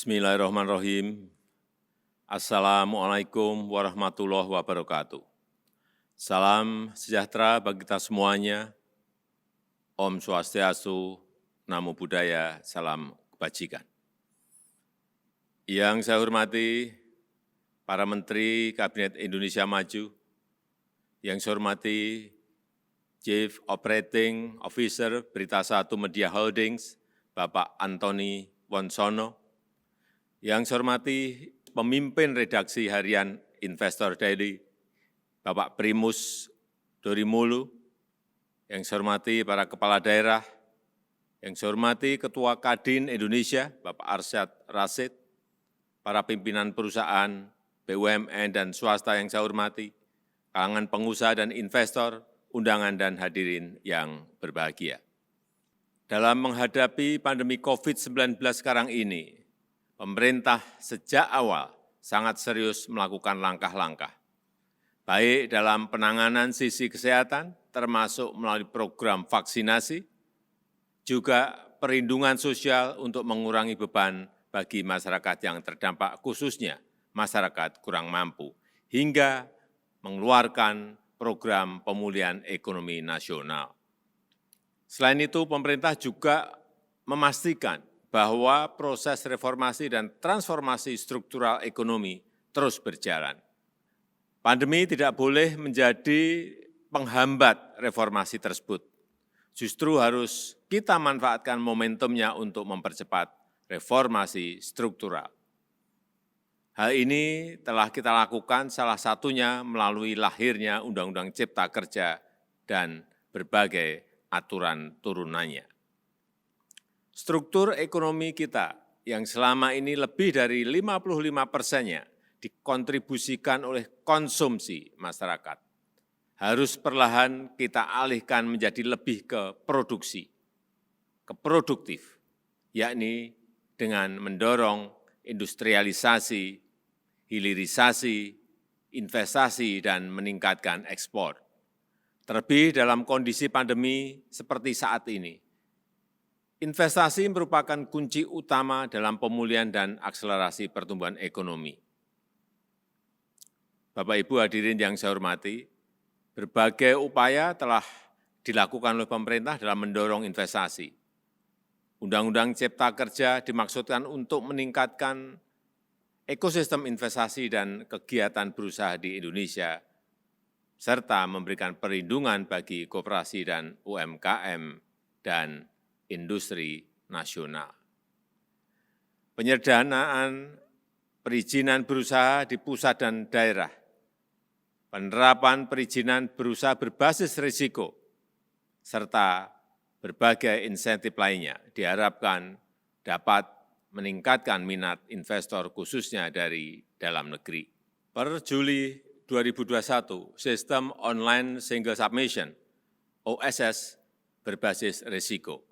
Bismillahirrahmanirrahim. Assalamualaikum warahmatullahi wabarakatuh. Salam sejahtera bagi kita semuanya. Om Swastiastu, Namo Buddhaya, salam kebajikan. Yang saya hormati para Menteri Kabinet Indonesia Maju, yang saya hormati Chief Operating Officer Berita 1 Media Holdings, Bapak Antoni Wonsono, yang saya hormati pemimpin redaksi harian Investor Daily, Bapak Primus Dorimulu, yang saya hormati para kepala daerah, yang saya hormati Ketua Kadin Indonesia, Bapak Arsyad Rashid, para pimpinan perusahaan, BUMN dan swasta yang saya hormati, kalangan pengusaha dan investor, undangan dan hadirin yang berbahagia. Dalam menghadapi pandemi COVID-19 sekarang ini, pemerintah sejak awal sangat serius melakukan langkah-langkah, baik dalam penanganan sisi kesehatan, termasuk melalui program vaksinasi, juga perlindungan sosial untuk mengurangi beban bagi masyarakat yang terdampak, khususnya masyarakat kurang mampu, hingga mengeluarkan program pemulihan ekonomi nasional. Selain itu, pemerintah juga memastikan bahwa proses reformasi dan transformasi struktural ekonomi terus berjalan. Pandemi tidak boleh menjadi penghambat reformasi tersebut. Justru harus kita manfaatkan momentumnya untuk mempercepat reformasi struktural. Hal ini telah kita lakukan salah satunya melalui lahirnya Undang-Undang Cipta Kerja dan berbagai aturan turunannya. Struktur ekonomi kita yang selama ini lebih dari 55%-nya dikontribusikan oleh konsumsi masyarakat, harus perlahan kita alihkan menjadi lebih ke produksi, ke produktif, yakni dengan mendorong industrialisasi, hilirisasi, investasi, dan meningkatkan ekspor. Terlebih dalam kondisi pandemi seperti saat ini, investasi merupakan kunci utama dalam pemulihan dan akselerasi pertumbuhan ekonomi. Bapak Ibu hadirin yang saya hormati, berbagai upaya telah dilakukan oleh pemerintah dalam mendorong investasi. Undang-Undang Cipta Kerja dimaksudkan untuk meningkatkan ekosistem investasi dan kegiatan berusaha di Indonesia, serta memberikan perlindungan bagi koperasi dan UMKM dan industri nasional. Penyederhanaan perizinan berusaha di pusat dan daerah, penerapan perizinan berusaha berbasis risiko, serta berbagai insentif lainnya diharapkan dapat meningkatkan minat investor khususnya dari dalam negeri. Per Juli 2021, sistem online single submission, OSS, berbasis risiko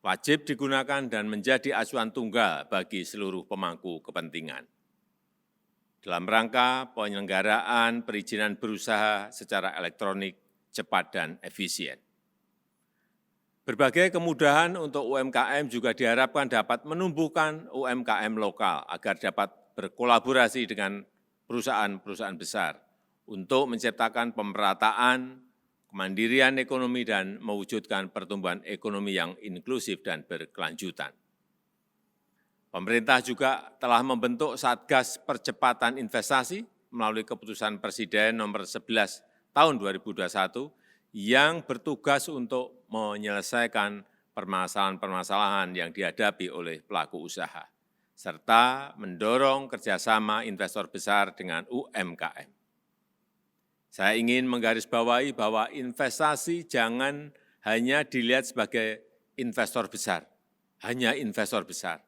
wajib digunakan dan menjadi acuan tunggal bagi seluruh pemangku kepentingan. Dalam rangka penyelenggaraan perizinan berusaha secara elektronik, cepat, dan efisien. Berbagai kemudahan untuk UMKM juga diharapkan dapat menumbuhkan UMKM lokal agar dapat berkolaborasi dengan perusahaan-perusahaan besar untuk menciptakan pemerataan, kemandirian ekonomi, dan mewujudkan pertumbuhan ekonomi yang inklusif dan berkelanjutan. Pemerintah juga telah membentuk Satgas Percepatan Investasi melalui keputusan Presiden nomor 11 tahun 2021 yang bertugas untuk menyelesaikan permasalahan-permasalahan yang dihadapi oleh pelaku usaha, serta mendorong kerjasama investor besar dengan UMKM. Saya ingin menggarisbawahi bahwa investasi jangan hanya dilihat sebagai investor besar, hanya investor besar.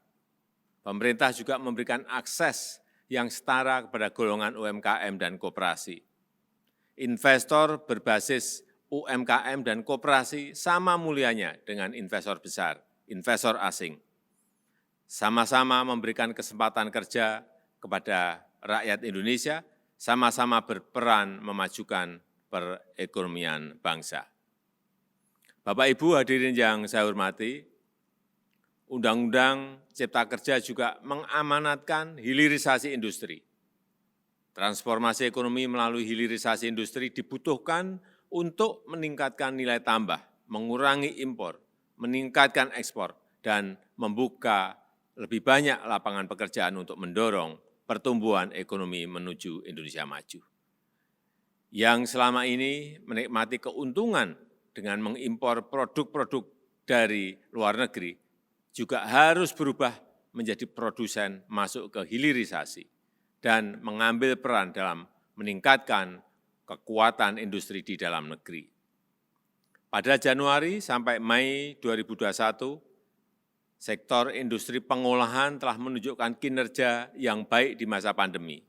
Pemerintah juga memberikan akses yang setara kepada golongan UMKM dan koperasi. Investor berbasis UMKM dan koperasi sama mulianya dengan investor besar, investor asing. Sama-sama memberikan kesempatan kerja kepada rakyat Indonesia, sama-sama berperan memajukan perekonomian bangsa. Bapak Ibu hadirin yang saya hormati, Undang-Undang Cipta Kerja juga mengamanatkan hilirisasi industri. Transformasi ekonomi melalui hilirisasi industri dibutuhkan untuk meningkatkan nilai tambah, mengurangi impor, meningkatkan ekspor, dan membuka lebih banyak lapangan pekerjaan untuk mendorong pertumbuhan ekonomi menuju Indonesia maju. Yang selama ini menikmati keuntungan dengan mengimpor produk-produk dari luar negeri, juga harus berubah menjadi produsen masuk ke hilirisasi dan mengambil peran dalam meningkatkan kekuatan industri di dalam negeri. Pada Januari sampai Mei 2021, sektor industri pengolahan telah menunjukkan kinerja yang baik di masa pandemi.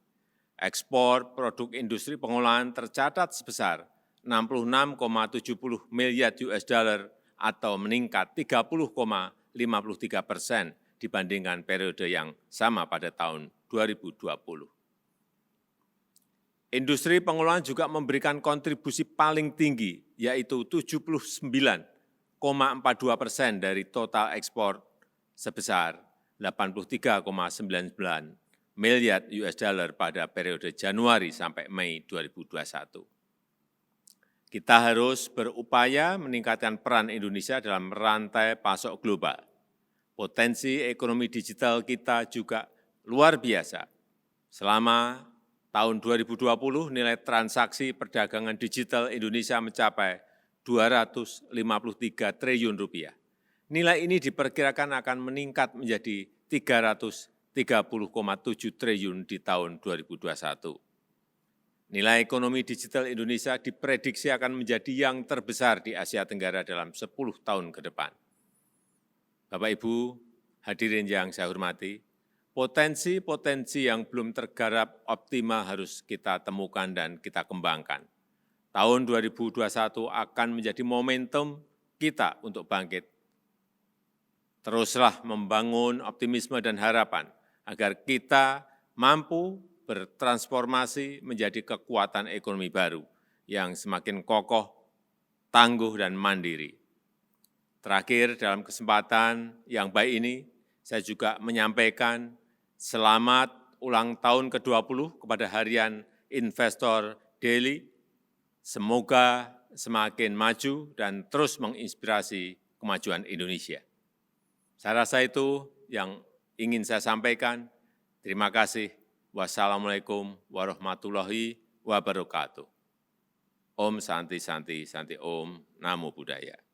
Ekspor produk industri pengolahan tercatat sebesar 66,70 miliar US$ atau meningkat 30,53% dibandingkan periode yang sama pada tahun 2020. Industri pengolahan juga memberikan kontribusi paling tinggi, yaitu 79,42% dari total ekspor sebesar 83,99 miliar US$ pada periode Januari sampai Mei 2021. Kita harus berupaya meningkatkan peran Indonesia dalam rantai pasok global. Potensi ekonomi digital kita juga luar biasa. Selama tahun 2020, nilai transaksi perdagangan digital Indonesia mencapai Rp253 triliun. Nilai ini diperkirakan akan meningkat menjadi Rp330,7 triliun di tahun 2021. Nilai ekonomi digital Indonesia diprediksi akan menjadi yang terbesar di Asia Tenggara dalam 10 tahun ke depan. Bapak Ibu, hadirin yang saya hormati, potensi-potensi yang belum tergarap optimal harus kita temukan dan kita kembangkan. Tahun 2021 akan menjadi momentum kita untuk bangkit. Teruslah membangun optimisme dan harapan agar kita mampu bertransformasi menjadi kekuatan ekonomi baru yang semakin kokoh, tangguh, dan mandiri. Terakhir, dalam kesempatan yang baik ini, saya juga menyampaikan selamat ulang tahun ke-20 kepada Harian Investor Daily. Semoga semakin maju dan terus menginspirasi kemajuan Indonesia. Saya rasa itu yang ingin saya sampaikan. Terima kasih. Wassalamualaikum warahmatullahi wabarakatuh. Om Santi Santi Santi Om Namo Buddhaya.